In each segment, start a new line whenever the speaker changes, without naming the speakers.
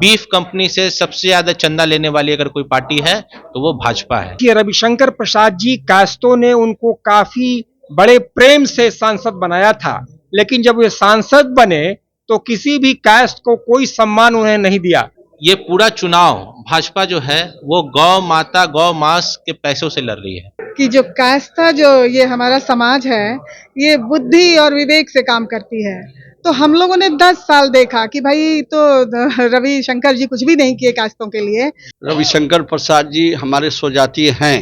Beef company से सबसे ज्यादा चंदा लेने वाली अगर कोई पार्टी है तो वो भाजपा है।
कि रविशंकर प्रसाद जी कायस्थों ने उनको काफी बड़े प्रेम से सांसद बनाया था, लेकिन जब वे सांसद बने तो किसी भी कायस्थ को कोई सम्मान उन्हें नहीं दिया।
ये पूरा चुनाव भाजपा जो है वो गौ माता गौ मास के पैसों से लड़ रही है।
कि जो कायस्था जो ये हमारा समाज है ये बुद्धि और विवेक से काम करती है। तो हम लोगों ने 10 साल देखा कि भाई तो रविशंकर जी कुछ भी नहीं किए कायस्थों के लिए।
रविशंकर प्रसाद जी हमारे स्वजातीय हैं,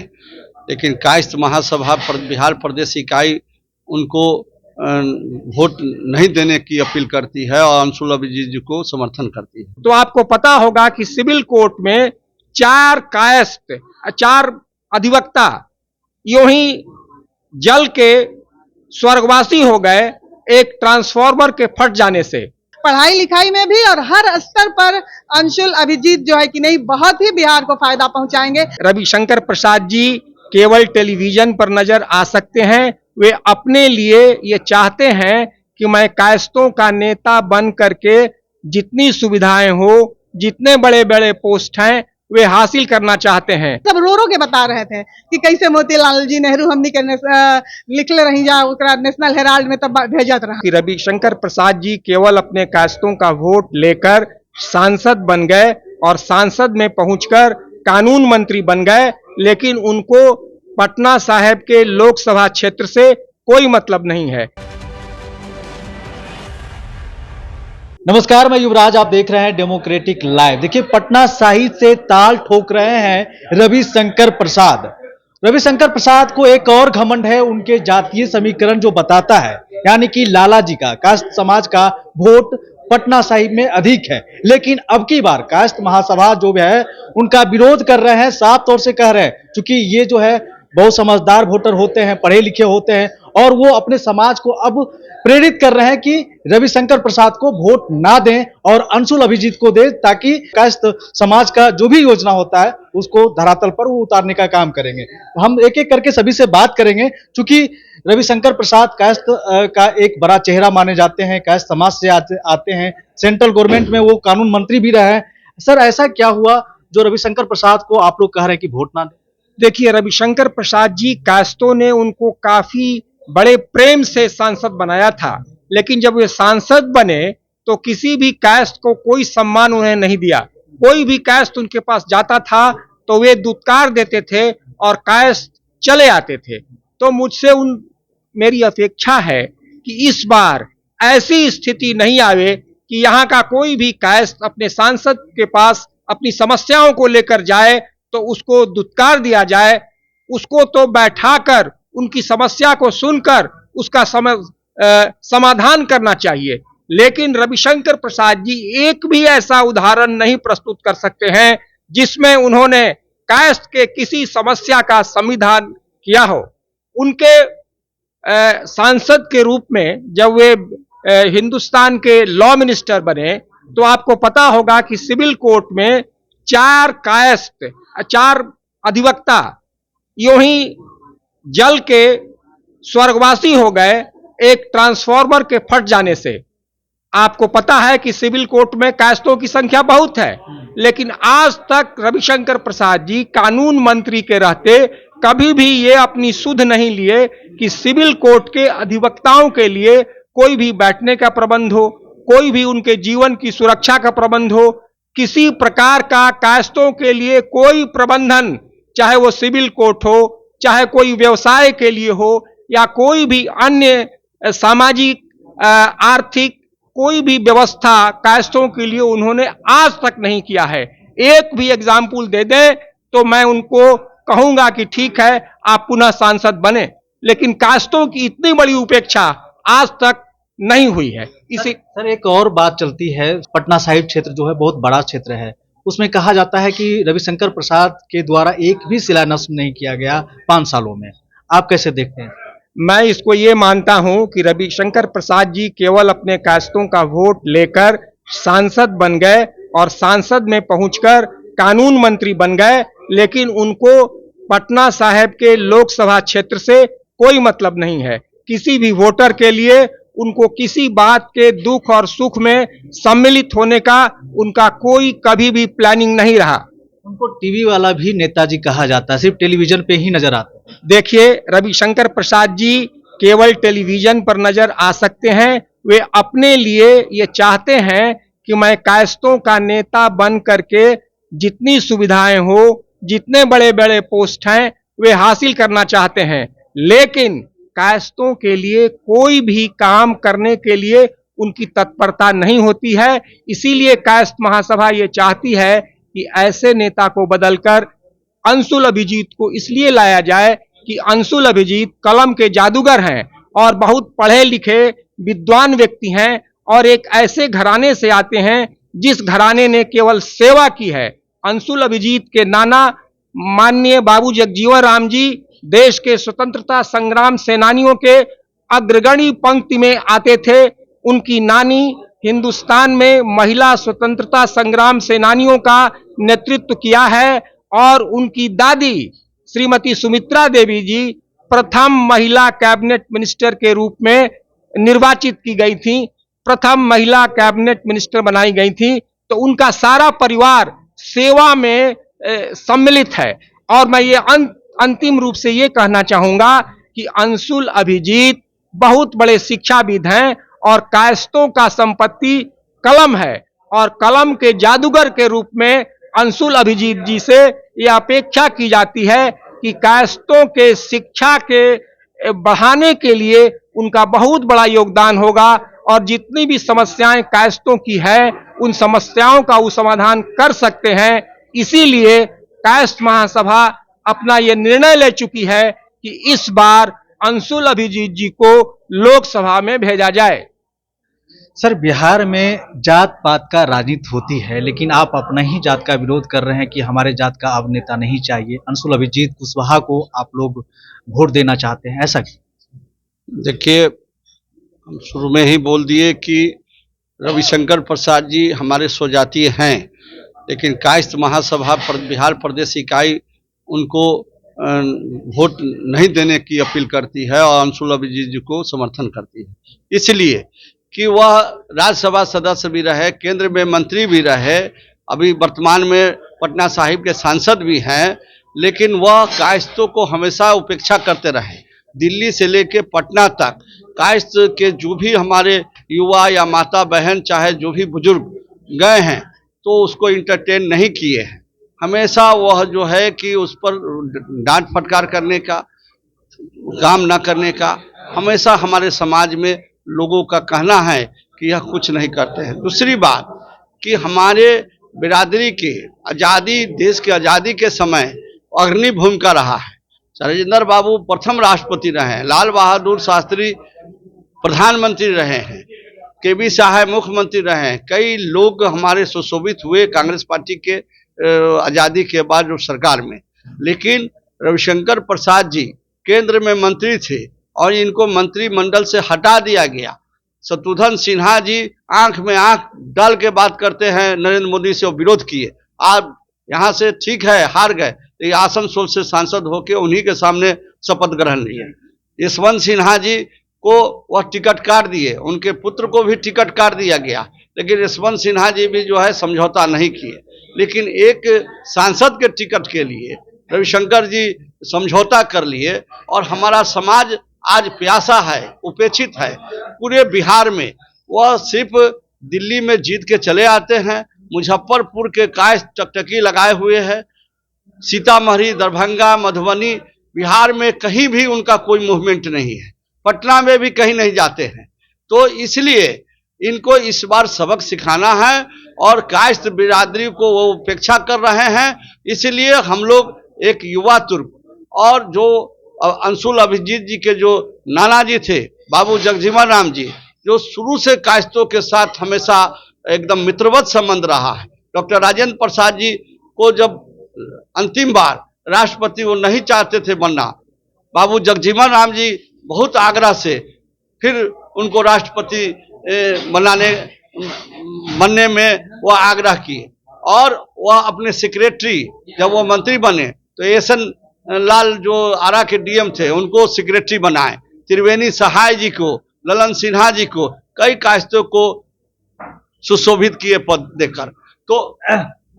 लेकिन कायस्थ महासभा बिहार प्रदेश इकाई उनको वोट नहीं देने की अपील करती है और अंशुल अभिजीत जी को समर्थन करती है।
तो आपको पता होगा कि सिविल कोर्ट में 4 कायस्थ 4 अधिवक्ता यूं ही जल के स्वर्गवासी हो गए एक ट्रांसफार्मर के फट जाने से।
पढ़ाई लिखाई में भी और हर स्तर पर अंशुल अभिजीत जो है कि नहीं बहुत ही बिहार को फायदा पहुंचाएंगे।
रविशंकर प्रसाद जी केवल टेलीविजन पर नजर आ सकते हैं, वे अपने लिए ये चाहते हैं कि मैं कायस्थों का नेता बन करके जितनी सुविधाएं हो, जितने बड़े बड़े पोस्ट हैं वे हासिल करना चाहते हैं।
सब रो रो के बता रहे थे कि कैसे मोतीलाल जी नेहरू हमनी के लिखले रही जा नेशनल हेराल्ड में तब भेजत रहा।
कि रविशंकर प्रसाद जी केवल अपने कायस्थों का वोट लेकर सांसद बन गए और सांसद में पहुंचकर कानून मंत्री बन गए, लेकिन उनको पटना साहिब के लोकसभा क्षेत्र से कोई मतलब नहीं है।
नमस्कार, मैं युवराज, आप देख रहे हैं डेमोक्रेटिक लाइव। देखिए, पटना साहिब से ताल ठोक रहे हैं रविशंकर प्रसाद। रविशंकर प्रसाद को एक और घमंड है उनके जातीय समीकरण जो बताता है, यानी कि लाला जी का कायस्थ समाज का वोट पटना साहिब में अधिक है। लेकिन अब की बार कायस्थ महासभा जो है उनका विरोध कर रहे हैं, साफ तौर से कह रहे हैं, क्योंकि ये जो है बहुत समझदार वोटर होते हैं, पढ़े लिखे होते हैं, और वो अपने समाज को अब प्रेरित कर रहे हैं कि रविशंकर प्रसाद को वोट ना दें और अंशुल अभिजीत को दें, ताकि कायस्थ समाज का जो भी योजना होता है उसको धरातल पर वो उतारने का काम करेंगे। तो हम एक एक करके सभी से बात करेंगे, क्योंकि रविशंकर प्रसाद कायस्थ का एक बड़ा चेहरा माने जाते हैं, कायस्थ समाज से आते हैं, सेंट्रल गवर्नमेंट में वो कानून मंत्री भी रहे हैं। सर, ऐसा क्या हुआ जो रविशंकर प्रसाद को आप लोग कह रहे हैं कि वोट ना दें?
देखिए, रविशंकर प्रसाद जी कायस्थों ने उनको काफी बड़े प्रेम से सांसद बनाया था, लेकिन जब वे सांसद बने तो किसी भी कायस्थ को कोई सम्मान उन्हें नहीं दिया। कोई भी कायस्थ उनके पास जाता था तो वे दुत्कार देते थे और कायस्थ चले आते थे। तो मुझसे मेरी अपेक्षा है कि इस बार ऐसी स्थिति नहीं आवे कि यहाँ का कोई भी कायस्थ अपने सांसद के पास अपनी समस्याओं को लेकर जाए तो उसको दुत्कार दिया जाए। उसको तो बैठाकर उनकी समस्या को सुनकर उसका समाधान करना चाहिए। लेकिन रविशंकर प्रसाद जी एक भी ऐसा उदाहरण नहीं प्रस्तुत कर सकते हैं जिसमें उन्होंने कायस्थ के किसी समस्या का समाधान किया हो। उनके सांसद के रूप में जब वे हिंदुस्तान के लॉ मिनिस्टर बने तो आपको पता होगा कि सिविल कोर्ट में 4 कायस्थ 4 अधिवक्ता यूं ही जल के स्वर्गवासी हो गए एक ट्रांसफार्मर के फट जाने से। आपको पता है कि सिविल कोर्ट में कायस्थों की संख्या बहुत है, लेकिन आज तक रविशंकर प्रसाद जी कानून मंत्री के रहते कभी भी ये अपनी सुध नहीं लिए कि सिविल कोर्ट के अधिवक्ताओं के लिए कोई भी बैठने का प्रबंध हो, कोई भी उनके जीवन की सुरक्षा का प्रबंध हो, किसी प्रकार का कायस्थों के लिए कोई प्रबंधन, चाहे वो सिविल कोर्ट हो, चाहे कोई व्यवसाय के लिए हो, या कोई भी अन्य सामाजिक आर्थिक कोई भी व्यवस्था कायस्थों के लिए उन्होंने आज तक नहीं किया है। एक भी एग्जाम्पल दे दें तो मैं उनको कहूंगा कि ठीक है, आप पुनः सांसद बने, लेकिन कायस्थों की इतनी बड़ी उपेक्षा आज तक नहीं हुई है। इसी
सर, एक और बात चलती है, पटना साहिब क्षेत्र जो है बहुत बड़ा क्षेत्र है, उसमें कहा जाता है कि रविशंकर प्रसाद के द्वारा एक भी शिलान्यास नहीं किया गया 5 सालों में। आप कैसे देखते हैं?
मैं इसको ये मानता हूं कि रविशंकर प्रसाद जी केवल अपने कायस्थों का वोट लेकर सांसद बन गए और सांसद में पहुंचकर कानून मंत्री बन गए, लेकिन उनको पटना साहिब के लोकसभा क्षेत्र से कोई मतलब नहीं है। किसी भी वोटर के लिए उनको किसी बात के दुख और सुख में सम्मिलित होने का उनका कोई कभी भी प्लानिंग नहीं रहा।
उनको टीवी वाला भी नेताजी कहा जाता है, सिर्फ टेलीविजन पे ही नजर आता है।
देखिए, रविशंकर प्रसाद जी केवल टेलीविजन पर नजर आ सकते हैं। वे अपने लिए ये चाहते हैं कि मैं कायस्तों का नेता बन करके जितनी सुविधाएं हो, जितने बड़े बड़े पोस्ट हैं, वे हासिल करना चाहते हैं। लेकिन कायस्तों के लिए कोई भी काम करने के लिए उनकी तत्परता नहीं होती है। इसीलिए कायस्थ महासभा ये चाहती है कि ऐसे नेता को बदलकर अंशुल अभिजीत को इसलिए लाया जाए कि अंशुल अभिजीत कलम के जादूगर हैं और बहुत पढ़े लिखे विद्वान व्यक्ति हैं और एक ऐसे घराने से आते हैं जिस घराने ने केवल सेवा की है। अंशुल अभिजीत के नाना माननीय बाबू जगजीवन राम जी देश के स्वतंत्रता संग्राम सेनानियों के अग्रगणी पंक्ति में आते थे। उनकी नानी हिंदुस्तान में महिला स्वतंत्रता संग्राम सेनानियों का नेतृत्व किया है और उनकी दादी श्रीमती सुमित्रा देवी जी प्रथम महिला कैबिनेट मिनिस्टर के रूप में निर्वाचित की गई थी, प्रथम महिला कैबिनेट मिनिस्टर बनाई गई थी। तो उनका सारा परिवार सेवा में सम्मिलित है। और मैं ये अंतिम रूप से ये कहना चाहूंगा कि अंशुल अभिजीत बहुत बड़े शिक्षाविद हैं और कायस्तों का संपत्ति कलम है और कलम के जादूगर के रूप में अंशुल अभिजीत जी से यह अपेक्षा की जाती है कि कायस्तों के शिक्षा के बढ़ाने के लिए उनका बहुत बड़ा योगदान होगा और जितनी भी समस्याएं कायस्तों की है उन समस्याओं का वो समाधान कर सकते हैं। इसीलिए कायस्थ महासभा अपना यह निर्णय ले चुकी है कि इस बार अंशुल अभिजीत जी को लोकसभा में भेजा जाए।
सर, बिहार में जात पात का राजनीति होती है, लेकिन आप अपना ही जात का विरोध कर रहे हैं कि हमारे जात का अब नेता नहीं चाहिए। अंशुल अभिजीत कुशवाहा को आप लोग वोट देना चाहते हैं, ऐसा क्यों?
देखिए, हम शुरू में ही बोल दिए कि रविशंकर प्रसाद जी हमारे स्वजातीय हैं, लेकिन कायस्थ महासभा बिहार प्रदेश इकाई उनको वोट नहीं देने की अपील करती है और अंशुल अभिजीत जी को समर्थन करती है, इसलिए कि वह राज्यसभा सदस्य भी रहे, केंद्र में मंत्री भी रहे, अभी वर्तमान में पटना साहिब के सांसद भी हैं, लेकिन वह कायस्थों को हमेशा उपेक्षा करते रहे। दिल्ली से लेकर पटना तक कायस्थ के जो भी हमारे युवा या माता बहन चाहे जो भी बुजुर्ग गए हैं तो उसको इंटरटेन नहीं किए हैं। हमेशा वह जो है कि उस पर डांट फटकार करने का, काम न करने का, हमेशा हमारे समाज में लोगों का कहना है कि यह कुछ नहीं करते हैं। दूसरी बात कि हमारे बिरादरी के आज़ादी, देश के आज़ादी के समय अग्रणी भूमिका रहा है। राजेंद्र बाबू प्रथम राष्ट्रपति रहे हैं, लाल बहादुर शास्त्री प्रधानमंत्री रहे हैं, केबी साहब मुख्यमंत्री रहे हैं, कई लोग हमारे सुशोभित हुए कांग्रेस पार्टी के आज़ादी के बाद जो सरकार में। लेकिन रविशंकर प्रसाद जी केंद्र में मंत्री थे और इनको मंत्रिमंडल से हटा दिया गया। शत्रुघ्न सिन्हा जी आंख में आंख डाल के बात करते हैं नरेंद्र मोदी से, विरोध किए। आप यहाँ से ठीक है हार गए, तो आसनसोल से सांसद होके उन्हीं के सामने शपथ ग्रहण लिए। यशवंत सिन्हा जी को वह टिकट काट दिए, उनके पुत्र को भी टिकट काट दिया गया, लेकिन यशवंत सिन्हा जी भी जो है समझौता नहीं किए। लेकिन एक सांसद के टिकट के लिए रविशंकर जी समझौता कर लिए और हमारा समाज आज प्यासा है, उपेक्षित है पूरे बिहार में। वह सिर्फ दिल्ली में जीत के चले आते हैं, मुजफ्फरपुर के कायस्थ टकटकी लगाए हुए हैं, सीतामढ़ी, दरभंगा, मधुबनी, बिहार में कहीं भी उनका कोई मूवमेंट नहीं है, पटना में भी कहीं नहीं जाते हैं। तो इसलिए इनको इस बार सबक सिखाना है और कायस्थ बिरादरी को वो उपेक्षा कर रहे हैं। इसलिए हम लोग एक युवा तुर्क और जो अंशुल अभिजीत जी के जो नाना जी थे बाबू जगजीवन राम जी, जो शुरू से कायस्थों के साथ हमेशा एकदम मित्रवत संबंध रहा है। डॉक्टर राजेंद्र प्रसाद जी को जब अंतिम बार राष्ट्रपति वो नहीं चाहते थे बनना, बाबू जगजीवन राम जी बहुत आग्रह से फिर उनको राष्ट्रपति बनने में वह आग्रह किए और वह अपने सेक्रेटरी, जब वो मंत्री बने तो एसन लाल जो आरा के डीएम थे उनको सेक्रेटरी बनाए, त्रिवेणी सहाय जी को ललन सिन्हा जी को, कई कायस्थों को सुशोभित किए पद देकर। तो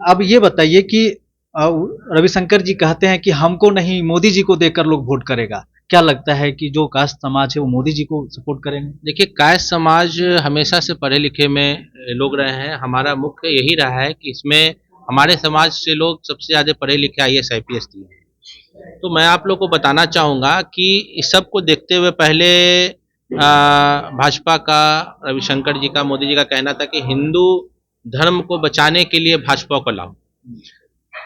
अब ये बताइए कि रविशंकर जी कहते हैं कि हमको नहीं, मोदी जी को देकर लोग वोट करेगा। क्या लगता है कि जो कास्ट समाज है वो मोदी जी को सपोर्ट करेंगे?
देखिए, कायस्थ समाज हमेशा से पढ़े लिखे में लोग रहे हैं। हमारा मुख्य यही रहा है कि इसमें हमारे समाज से लोग सबसे ज़्यादा पढ़े लिखे IAS IPS दिए हैं। तो मैं आप लोग को बताना चाहूँगा कि इस सब को देखते हुए पहले भाजपा का, रविशंकर जी का, मोदी जी का कहना था कि हिंदू धर्म को बचाने के लिए भाजपा को लाओ।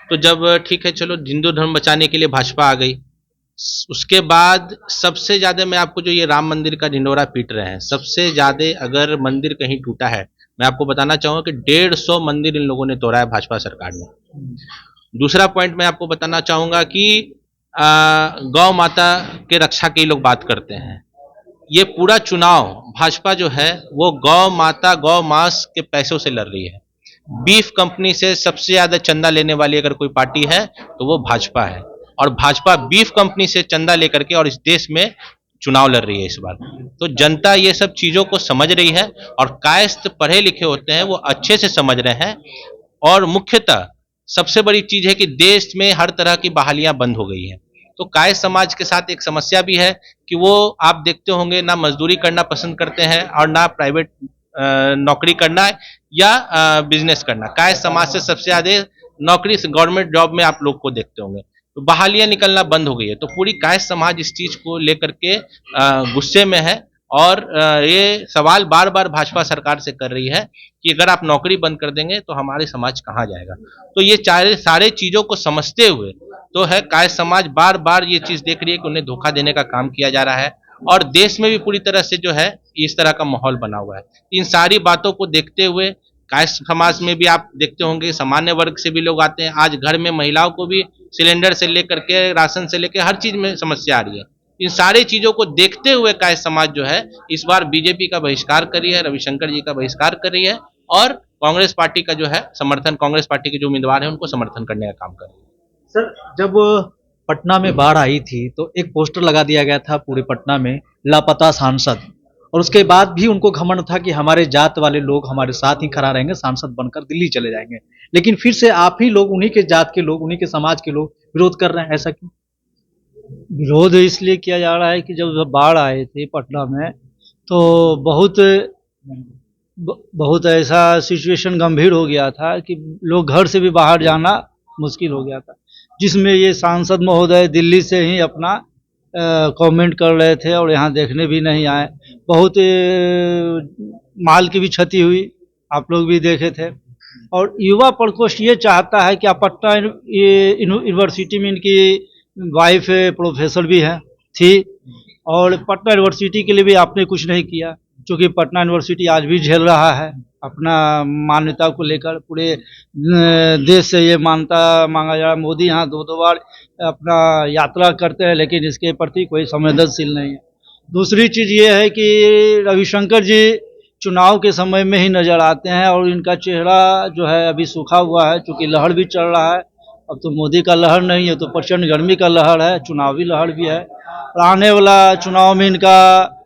तो जब ठीक है, चलो हिंदू धर्म बचाने के लिए भाजपा आ गई, उसके बाद सबसे ज्यादा मैं आपको जो ये राम मंदिर का ढिंडोरा पीट रहे हैं, सबसे ज्यादा अगर मंदिर कहीं टूटा है, मैं आपको बताना चाहूंगा कि 150 मंदिर इन लोगों ने तोड़ा है भाजपा सरकार ने। दूसरा पॉइंट मैं आपको बताना चाहूंगा कि गौ माता के रक्षा की लोग बात करते हैं। ये पूरा चुनाव भाजपा जो है वो गौ माता, गौ मांस के पैसों से लड़ रही है। बीफ कंपनी से सबसे ज्यादा चंदा लेने वाली अगर कोई पार्टी है तो वो भाजपा है, और भाजपा बीफ कंपनी से चंदा लेकर के और इस देश में चुनाव लड़ रही है इस बार। तो जनता ये सब चीजों को समझ रही है, और कायस्थ पढ़े लिखे होते हैं वो अच्छे से समझ रहे हैं। और मुख्यतः सबसे बड़ी चीज है कि देश में हर तरह की बहालियां बंद हो गई हैं। तो कायस्थ समाज के साथ एक समस्या भी है कि वो, आप देखते होंगे, ना मजदूरी करना पसंद करते हैं और ना प्राइवेट नौकरी करना या बिजनेस करना। कायस्थ समाज से सबसे ज्यादा नौकरी से, गवर्नमेंट जॉब में आप लोग को देखते होंगे, तो बहालियां निकलना बंद हो गई है। तो पूरी कायस्थ समाज इस चीज को लेकर के गुस्से में है, और ये सवाल बार बार भाजपा सरकार से कर रही है कि अगर आप नौकरी बंद कर देंगे तो हमारे समाज कहाँ जाएगा। तो ये सारे चीजों को समझते हुए तो है कायस्थ समाज बार बार ये चीज देख रही है कि उन्हें धोखा देने का काम किया जा रहा है, और देश में भी पूरी तरह से जो है इस तरह का माहौल बना हुआ है। इन सारी बातों को देखते हुए कायस्थ समाज में भी आप देखते होंगे सामान्य वर्ग से भी लोग आते हैं। आज घर में महिलाओं को भी सिलेंडर से लेकर के, राशन से लेकर हर चीज में समस्या आ रही है। इन सारी चीजों को देखते हुए कायस्थ समाज जो है इस बार बीजेपी का बहिष्कार कर रही है, रविशंकर जी का बहिष्कार कर रही है, और कांग्रेस पार्टी का जो है समर्थन, कांग्रेस पार्टी के जो उम्मीदवार है उनको समर्थन करने का काम कर रही है।
सर, जब पटना में बाढ़ आई थी तो एक पोस्टर लगा दिया गया था पूरे पटना में, लापता सांसद, और उसके बाद भी उनको घमंड था कि हमारे जात वाले लोग हमारे साथ ही खड़ा रहेंगे, सांसद बनकर दिल्ली चले जाएंगे। लेकिन फिर से आप ही लोग, उन्हीं के जात के लोग, उन्हीं के समाज के लोग विरोध कर रहे हैं, ऐसा क्यों?
विरोध इसलिए किया जा रहा है कि जब बाढ़ आए थे पटना में तो बहुत ऐसा सिचुएशन गंभीर हो गया था कि लोग घर से भी बाहर जाना मुश्किल हो गया था, जिसमें ये सांसद महोदय दिल्ली से ही अपना कमेंट कर रहे थे और यहाँ देखने भी नहीं आए। बहुत माल की भी क्षति हुई, आप लोग भी देखे थे। और युवा प्रकोष्ठ ये चाहता है कि पटना यूनिवर्सिटी में इनकी वाइफ प्रोफेसर भी है थी, और पटना यूनिवर्सिटी के लिए भी आपने कुछ नहीं किया, क्योंकि पटना यूनिवर्सिटी आज भी झेल रहा है अपना मान्यता को लेकर। पूरे देश से ये मान्यता मांगा जा रहा है। मोदी यहाँ 2-2 बार अपना यात्रा करते हैं, लेकिन इसके प्रति कोई संवेदनशील नहीं है। दूसरी चीज़ ये है कि रविशंकर जी चुनाव के समय में ही नज़र आते हैं, और इनका चेहरा जो है अभी सूखा हुआ है, चूँकि लहर भी चल रहा है। अब तो मोदी का लहर नहीं है, तो प्रचंड गर्मी का लहर है, चुनावी लहर भी है। और आने वाला चुनाव में इनका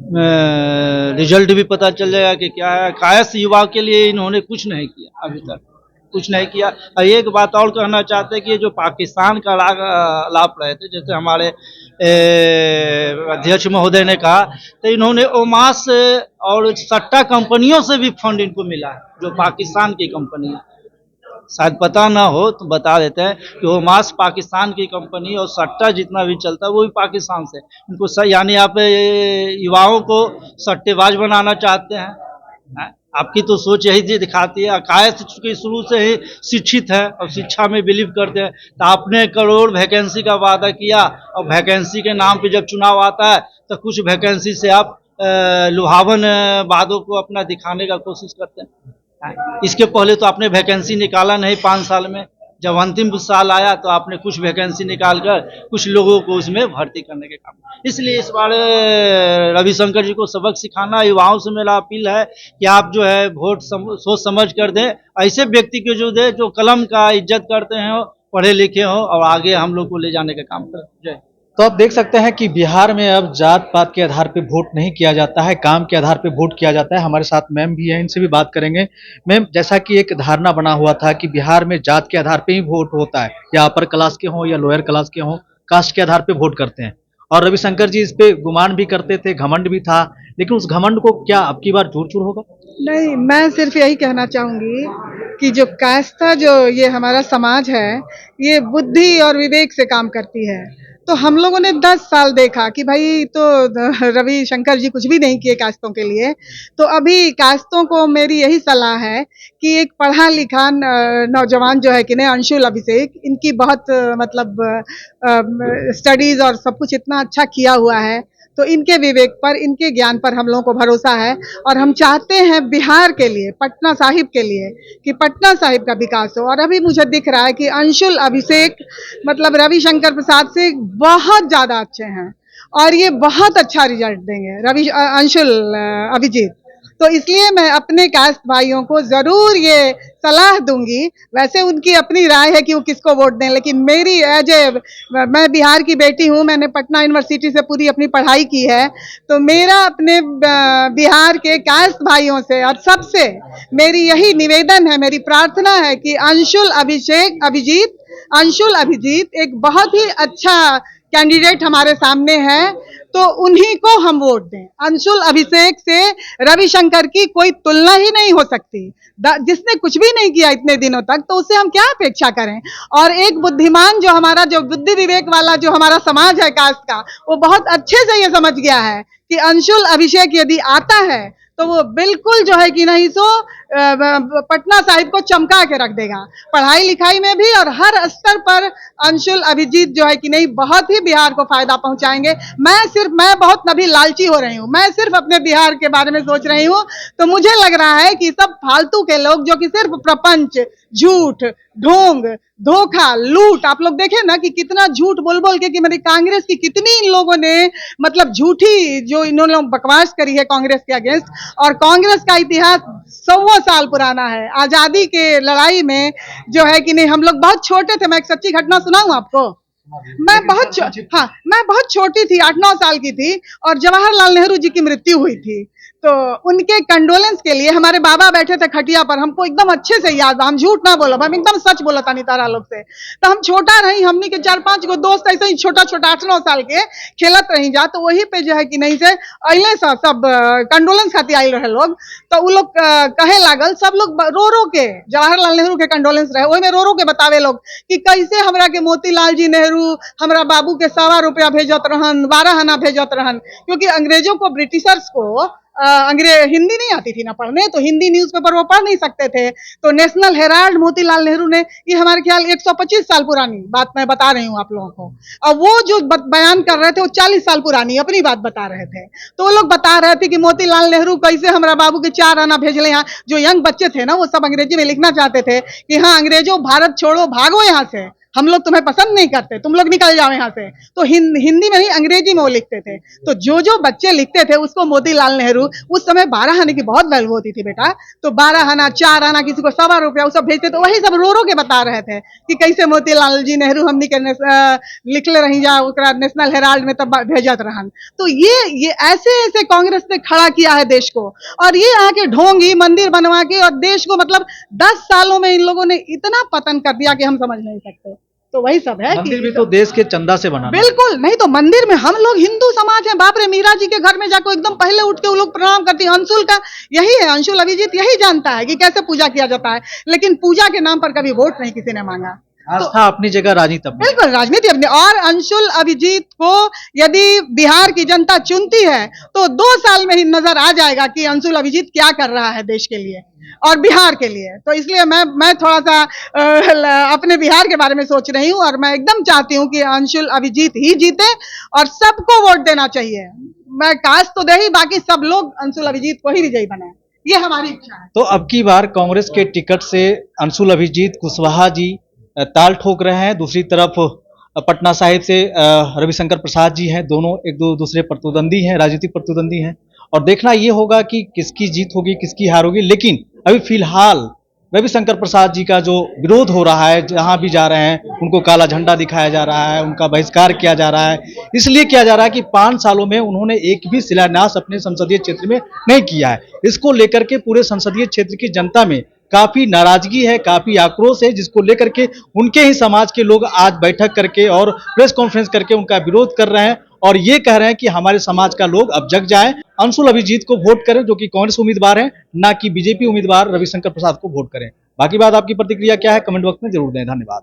रिजल्ट भी पता चल जाएगा कि क्या है। कायस्थ युवा के लिए इन्होंने कुछ नहीं किया, अभी तक कुछ नहीं किया। और एक बात और कहना चाहते हैं कि ये जो पाकिस्तान का लाभ रहे थे, जैसे हमारे अध्यक्ष महोदय ने कहा, तो इन्होंने ओमास और सट्टा कंपनियों से भी फंड इनको मिला है, जो पाकिस्तान की कंपनी है। शायद पता ना हो तो बता देते हैं कि ओमास पाकिस्तान की कंपनी, और सट्टा जितना भी चलता है वो भी पाकिस्तान से। इनको यानी आप युवाओं को सट्टेबाज बनाना चाहते हैं। आपकी तो सोच यही दिखाती है। कायस्थ चूंकि शुरू से ही शिक्षित है और शिक्षा में बिलीव करते हैं, तो आपने करोड़ वैकेंसी का वादा किया, और वैकेंसी के नाम पे जब चुनाव आता है तो कुछ वैकेंसी से आप लुभावन वादों को अपना दिखाने का कोशिश करते हैं। इसके पहले तो आपने वैकेंसी निकाला नहीं 5 साल में। जब अंतिम साल आया तो आपने कुछ वैकेंसी निकाल कर कुछ लोगों को उसमें भर्ती करने के काम। इसलिए इस बार रविशंकर जी को सबक सिखाना, युवाओं से मेरा अपील है कि आप जो है वोट सोच समझ कर दें, ऐसे व्यक्ति को जो दे जो कलम का इज्जत करते हैं, पढ़े लिखे हो और आगे हम लोग को ले जाने का काम करें। जय।
तो आप देख सकते हैं कि बिहार में अब जात पात के आधार पे वोट नहीं किया जाता है, काम के आधार पे वोट किया जाता है। हमारे साथ मैम भी हैं, इनसे भी बात करेंगे। मैम, जैसा कि एक धारणा बना हुआ था कि बिहार में जात के आधार पे ही वोट होता है, या अपर क्लास के हों या लोअर क्लास के हों, कास्ट के आधार पे वोट करते हैं। और रविशंकर जी इस पे गुमान भी करते थे, घमंड भी था, लेकिन उस घमंड को क्या अब की बार चूर चूर होगा?
नहीं, मैं सिर्फ यही कहना चाहूंगी कि जो कायस्था जो ये हमारा समाज है, ये बुद्धि और विवेक से काम करती है। तो हम लोगों ने 10 साल देखा कि भाई तो रविशंकर जी कुछ भी नहीं किए कायस्थों के लिए। तो अभी कायस्थों को मेरी यही सलाह है कि एक पढ़ा लिखा नौजवान जो है कि नहीं, अंशुल अभिषेक, इनकी बहुत मतलब स्टडीज और सब कुछ इतना अच्छा किया हुआ है, तो इनके विवेक पर, इनके ज्ञान पर हम लोगों को भरोसा है। और हम चाहते हैं बिहार के लिए, पटना साहिब के लिए, कि पटना साहिब का विकास हो। और अभी मुझे दिख रहा है कि अंशुल अभिषेक मतलब रविशंकर प्रसाद से बहुत ज्यादा अच्छे हैं और ये बहुत अच्छा रिजल्ट देंगे अंशुल अभिजीत। तो इसलिए मैं अपने कास्ट भाइयों को जरूर ये सलाह दूंगी। वैसे उनकी अपनी राय है कि वो किसको वोट दें, लेकिन मेरी मैं बिहार की बेटी हूं, मैंने पटना यूनिवर्सिटी से पूरी अपनी पढ़ाई की है। तो मेरा अपने बिहार के कास्ट भाइयों से और सबसे मेरी यही निवेदन है, मेरी प्रार्थना है कि अंशुल अभिजीत एक बहुत ही अच्छा कैंडिडेट हमारे सामने है, तो उन्हीं को हम वोट दें। अंशुल अभिषेक से रविशंकर की कोई तुलना ही नहीं हो सकती। जिसने कुछ भी नहीं किया इतने दिनों तक, तो उससे हम क्या अपेक्षा करें। और एक बुद्धिमान जो हमारा जो बुद्धि विवेक वाला जो हमारा समाज है कास्ट का, वो बहुत अच्छे से ये समझ गया है कि अंशुल अभिषेक यदि आता है तो वो बिल्कुल जो है कि नहीं सो पटना साहिब को चमका के रख देगा, पढ़ाई लिखाई में भी और हर स्तर पर अंशुल अभिजीत जो है कि नहीं बहुत ही बिहार को फायदा पहुंचाएंगे। मैं बहुत नभी लालची हो रही हूँ, मैं सिर्फ अपने बिहार के बारे में सोच रही हूँ। तो मुझे लग रहा है कि सब फालतू के लोग जो कि सिर्फ प्रपंच, झूठ, ढोंग, धोखा, लूट, आप लोग देखें ना कि कितना झूठ बोल बोल के कि मेरी कांग्रेस की कितनी इन लोगों ने मतलब झूठी जो इन्होंने बकवास करी है कांग्रेस के अगेंस्ट। और कांग्रेस का इतिहास 100 साल पुराना है। आजादी के लड़ाई में जो है कि नहीं, हम लोग बहुत छोटे थे। मैं एक सच्ची घटना सुनाऊं आपको। मैं बहुत छोटी थी, 8-9 साल की थी, और जवाहरलाल नेहरू जी की मृत्यु हुई थी। तो उनके कंडोलेंस के लिए हमारे बाबा बैठे थे खटिया पर, हमको एकदम अच्छे से याद, हम झूठ ना बोलो, हम एकदम सच बोला था तारा लोग से। तो हम छोटा रही, हमनी के 4-5 गो दोस्त ऐसे ही छोटा छोटा 8-9 साल के खेलत रही जा, तो वही पे जो है कि नहीं से अले सब कंडोलेंस खाती आयल रहे लोग। तो वो लोग कहे लागल, सब लोग रो रो के, जवाहरलाल नेहरू के कंडोलेंस रहे, वही में रो रो के बतावे लोग कि कैसे हमरा के मोतीलाल जी नेहरू हमरा बाबू के 1.25 रुपया भेजत रहन, 12 आना भेजत रहन। क्योंकि अंग्रेजों को, ब्रिटिशर्स को हिंदी नहीं आती थी ना पढ़ने, तो हिंदी न्यूज़पेपर वो पढ़ नहीं सकते थे। तो नेशनल हेराल्ड मोतीलाल नेहरू ने, ये हमारे ख्याल 125 साल पुरानी बात मैं बता रही हूँ आप लोगों को, और वो जो बयान कर रहे थे वो 40 साल पुरानी अपनी बात बता रहे थे। तो वो लोग बता रहे थे कि मोतीलाल नेहरू कैसे हमारा बाबू के 4 आना भेजले। यहाँ जो यंग बच्चे थे ना, वो सब अंग्रेजी में लिखना चाहते थे कि हाँ अंग्रेजों भारत छोड़ो, भागो यहाँ से, हम लोग तुम्हें पसंद नहीं करते, तुम लोग निकल जाओ यहाँ से। तो हिंदी में ही अंग्रेजी में वो लिखते थे। तो जो बच्चे लिखते थे उसको मोतीलाल नेहरू, उस समय 12 आने की बहुत वैल्यू होती थी बेटा, तो 12 आना, 4 आना, किसी को 1.25 रुपया, वो सब भेजते। तो वही सब रो रो के बता रहे थे कि कैसे मोतीलाल जी नेहरू हमनी के लिखले रही जा, नेशनल हेराल्ड में तब भेजत रहन। तो ये ऐसे ऐसे कांग्रेस ने खड़ा किया है देश को, और ये आके ढोंगी मंदिर बनवा के और देश को मतलब 10 सालों में इन लोगों ने इतना पतन कर दिया कि हम समझ नहीं सकते। तो वही सब है
मंदिर भी तो देश के चंदा से बना।
बिल्कुल नहीं, तो मंदिर में हम लोग हिंदू समाज है, बाप रे, मीरा जी के घर में जाकर एकदम पहले उठ के वो लोग प्रणाम करती है। अंशुल का यही है, अंशुल अभिजीत यही जानता है कि कैसे पूजा किया जाता है, लेकिन पूजा के नाम पर कभी वोट नहीं किसी ने मांगा।
आस्था अपनी जगह, राजनीति अपनी।
बिल्कुल, राजनीति अपनी। और अंशुल अभिजीत को यदि बिहार की जनता चुनती है तो 2 साल में ही नजर आ जाएगा कि अंशुल अभिजीत क्या कर रहा है देश के लिए और बिहार के लिए। तो इसलिए मैं थोड़ा सा अपने बिहार के बारे में सोच रही हूँ, और मैं एकदम चाहती हूँ कि अंशुल अभिजीत ही जीते और सबको वोट देना चाहिए। मैं कास्ट तो दे ही, बाकी सब लोग अंशुल अभिजीत को ही विजयी बनाए, ये हमारी इच्छा है।
तो अब की बार कांग्रेस के टिकट से अंशुल अभिजीत कुशवाहा जी ताल ठोक रहे हैं, दूसरी तरफ पटना साहिब से रविशंकर प्रसाद जी हैं, दोनों एक दूसरे प्रतिद्वंदी हैं, राजनीतिक प्रतिद्वंदी हैं, और देखना ये होगा कि किसकी जीत होगी, किसकी हार होगी। लेकिन अभी फिलहाल रविशंकर प्रसाद जी का जो विरोध हो रहा है, जहां भी जा रहे हैं उनको काला झंडा दिखाया जा रहा है, उनका बहिष्कार किया जा रहा है। इसलिए किया जा रहा है कि 5 सालों में उन्होंने एक भी शिलान्यास अपने संसदीय क्षेत्र में नहीं किया है। इसको लेकर के पूरे संसदीय क्षेत्र की जनता में काफी नाराजगी है, काफी आक्रोश है, जिसको लेकर के उनके ही समाज के लोग आज बैठक करके और प्रेस कॉन्फ्रेंस करके उनका विरोध कर रहे हैं और ये कह रहे हैं कि हमारे समाज का लोग अब जग जाएं, अंशुल अभिजीत को वोट करें जो कि कांग्रेस उम्मीदवार हैं, ना कि बीजेपी उम्मीदवार रविशंकर प्रसाद को वोट करें। बाकी बात आपकी प्रतिक्रिया क्या है, कमेंट बॉक्स में जरूर दें। धन्यवाद।